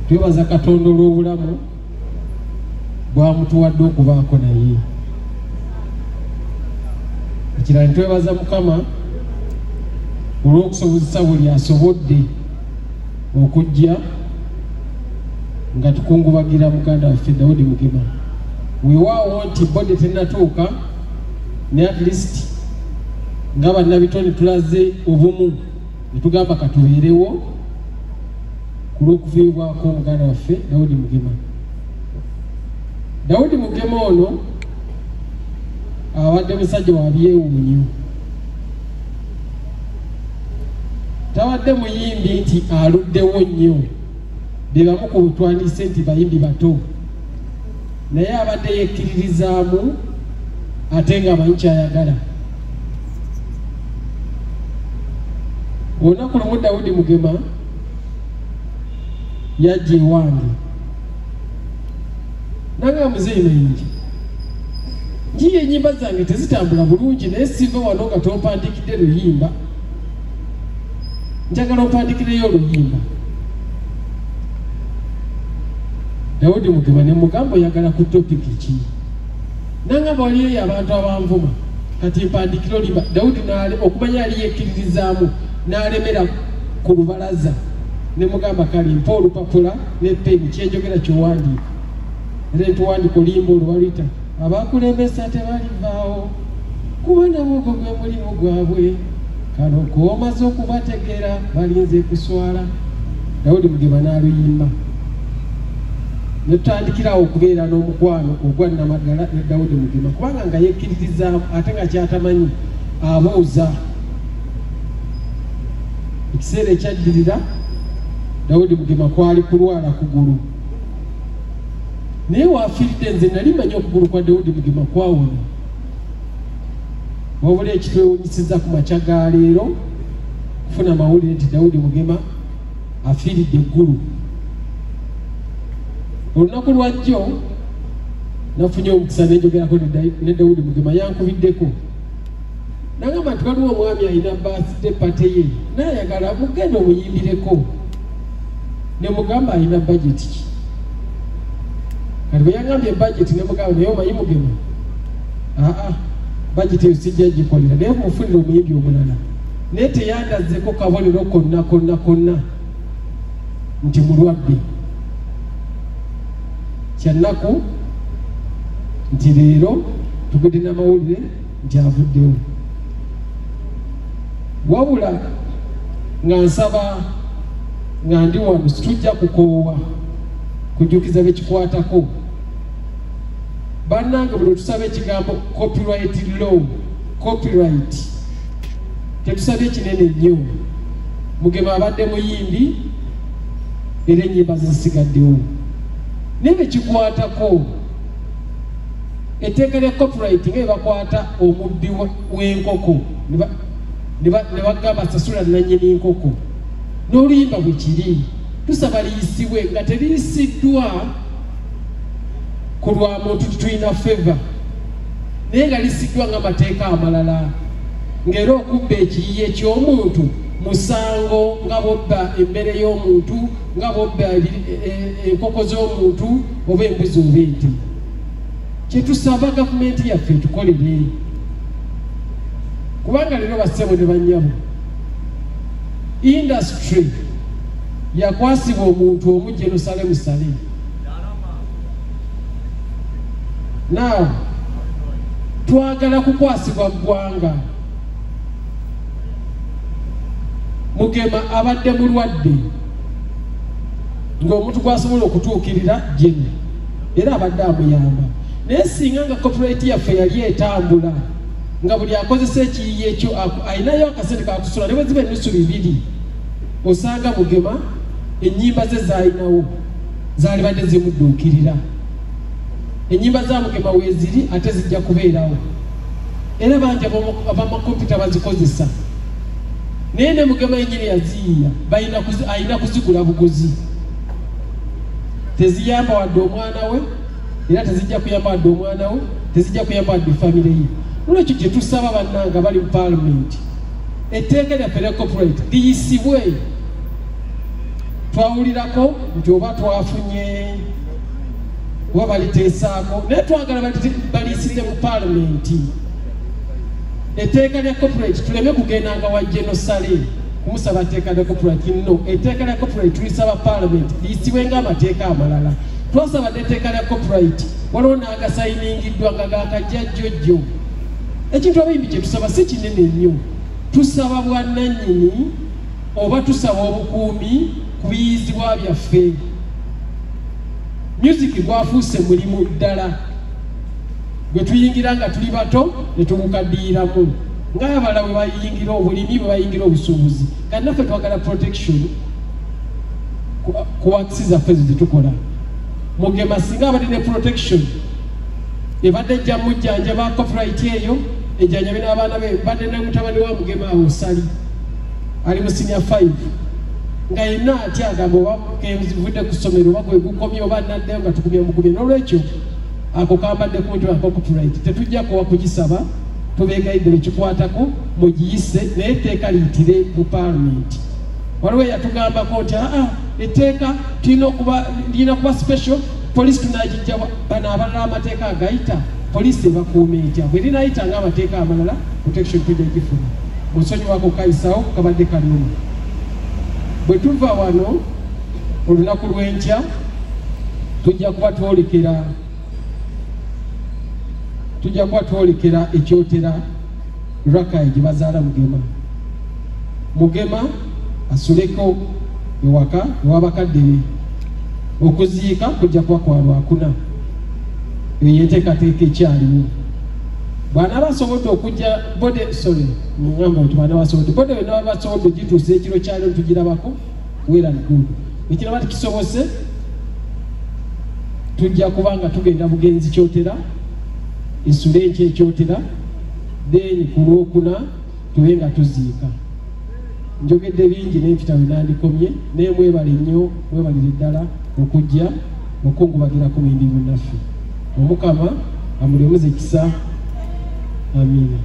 twebaza Katonda olw'obulamu bwamutuwadde okubaako naye. Ekirala twebaza Mukama olw'okusobozesa buli asobodde okujja nga tukungubagira muganda waffe Daudi Mugema. Weewaawo nti bode tennatuuka ne at least nga bannabitone tulaze obumu ne tugamba katubeerewo ku lw'okufiibwako muganda waffe Daudi Mugema. Daudi Mugema ono abadde musajja wa byewuunyo. Tabadde muyimbi nti aluddewo nnyo, be bamu ku twandise nti bayimbi bato, naye abadde yekkiririzaamu ate nga amanyi kyayagala. Olunaku lumu Daudi Mugema yajja ewange nanga muzeeyi mayingi njiye ennyimba zange tezitambula bulungi, naye siva wano nga tompandikidde luyimba, njagala ompandikireyo oluyimba. Daudi Mugema ne mugamba oyagala ku topiki ki? Nangamba waliyo abantu abanvuma kati mpandikire oluyimba. Daudi okumanya yali yekkiririzaamu n'alemera ku lubalaza, ne mugamba kale mpa olupapula ne peni kyenjogera kyowandiika, era ntuwandika oluyimba olwaluyita abakulembesa tebalivaawo kuba nabo gwe mulimu gwabwe kano koomaze okubategeera balinze kuswala. Daudi Mugema n'aluyimba ne tutandikirawo okubeera n'omukwano ogwa Namaddala ne Daudi Mugema, kubanga nga yekkiririzaamu ate nga kyatamanyi abuuza. Ekiseera ekyaddirira Daudi Mugema kwali kulwala kugulu, naye waafiiridde nze nali manyi okugulu kwa Daudi Mugema kwawona. Wabula ekitwewunyisiza ku makya ga leero kufuna amawulire nti Daudi Mugema afiiridde eggulu. Olunaku lwajjo nafunye omukisa nenjogerako ne Daudi Mugema, yankubiddeko nagamba nti waliwo omwami alina birthday party ye nayagala mugenda omuyimbireko. Ne mugamba alina budget ki? Kati bwe yangambye budget ne mugamba naye omanyi Mugema, budget eyo sijja gikolera, naye mufunire omuyimbi omulala. Naye teyandazzeko kabonero konna nti mulwadde. Kyannaku nti leero tugudde n'amawulire nti avuddewo. Wabula nga nsaba nga ndi wano situjja kukoowa kujjukiza bekikwatako. Bannange buli tusaba ekigambo copyright law, copyright tetusabye kinene nnyo. Mugema abadde muyimbi era ennyimba zisigaddewo, naye bekikwatako etteeka lya copyright nga bakwata omubbi w'enkoko ne bagamba sasula nannyini nkoko, n'oluyimba bwe kiri tusaba liyisibwe nga teriyisiddwa ku lwa muntu tulina feva, naye nga lisiddwa ng'amateeka amalala, ng'era okubba ekiyiye ky'omuntu musango, nga bobba emmere y'omuntu, nga bobba enkoko z'omuntu oba embuzi oba ente. Kyetusaba gavumenti yaffe tukolere, kubanga leero bassebo ne bannyabo industry yakwasibwa omuntu omu Jerusalemu Sale. Now twagala kukwasibwa ggwanga. Mugema abadde mulwadde ng'omuntu gwasobola okutuukirira jene era abadde amuyamba, naye singa nga copyright yaffe yali etambula nga buli akozesa ekiyiye ekyo ayinayo akasente kakusula, ne bwe ziba ennusu 2 osanga Mugema ennyimba ze zaalinawo zaali badde zimudduukirira. Ennyimba za Mugema weeziri ate zijja kubeerawo, era bangi abamakompyuta bazikozesa, naye ne Mugema yennyini yaziyiya ayina kuzigula buguzi. Teziyamba wadde omwana we, era tezijja kuyamba wadde omwana we, tezijja kuyamba wadde famire ye. Lwekyo kye tusaba bannanga bali mu Parliament, etteeka lyaffe lya copyright liyisibwe. twawulirako nti oba twafunye oba baliteesaako naye twagala balisize mu paalamenti etteeka lya corporate tuleme kugendanga wa genosale kumusaba etteeka lya corporate no etteeka lya corporate tulisaba paalamenti liyisibwenga amateeka amalala twasaba etteeka lya corporate waliwo n'agasayiningiddwa nga gakajjajjojjo ekintu abayimbi kye tusaba si kinene nnyo tusaba bwannannyini oba tusaba obukuumi ku biyizibwa byaffe music gwafuuse mulimu ddala gwe tuyingira nga tuli bato ne tugukaddiiramu ng'abala bwe bayingira obulimi bwe bayingira obusuubuzi kandi naffe twagala protection ku wakisi zaffe zetukola Mugema singa abadde ne protection ebadde ejja mujjanja ba copyright eyo ejjanja n'abaana be badde ne mutabani wa Mugema awo Sali ali mu senior 5 nga yenna atya agamba oba kenzivudde ku ssomero oba gwe gukomye oba naddeyo nga tukubye mugubye n'olwekyo ako kambadde ku muntu wako copyright tetujja kuwa kugisaba tubeegayidde bekikwatako mugiyise naye etteeka liyitire mu paalamenti waliwo yatugambako nti etteeka lirina kuba special poliisi tunagijja bano abalala amateeka agayita poliisi ebakuuma etya bwe linayita ng'amateeka amalala protection tujja gifuna musonyiwako kayisawo kabadde kanuma bwe tuva wano olunaku lw'enkya tujja kuba twolekera ekyotera Rakai gye bazaala Mugema asuleko ewaka ew'abakadde be okuziika kujja kuba kwa Lwakuna eyo yenteekateeka ekyaliwo bw'anaaba asobodde okujja mugamba nti bw'anaaba asobodde bode bwe naaba basobodde gituusa ekiro kyaliwo tugirabako wera nkudu ekiraba tikisobose tujja kuba nga tugenda bugenzi kyotera esule enkya ekyotera then ku Lwokuna tube nga tuziika njogedde bingi n'empita we nandikomye naye mwebale nnyo mwebalire ddala okujja okungubagira ku bindi bunnaffe Omukama amulemuze ekisa amina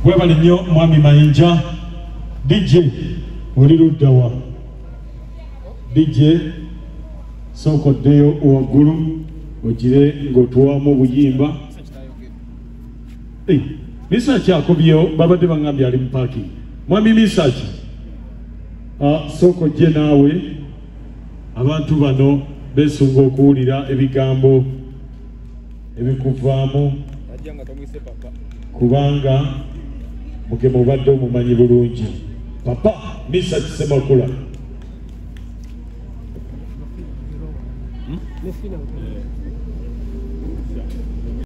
webale nnyo mwami Mayinja DJ oli luddawa DJ sookoddeyo owaggulu ogire ng'otuwamu obuyimba Misaki akobyewo babadde bangambye ali mu parking mwami Misaki sookojje naawe abantu bano beesunga okuwulira ebigambo ebikuvaamu kubanga Mugema obadde omumanyi bulungi papa Misaki Semakula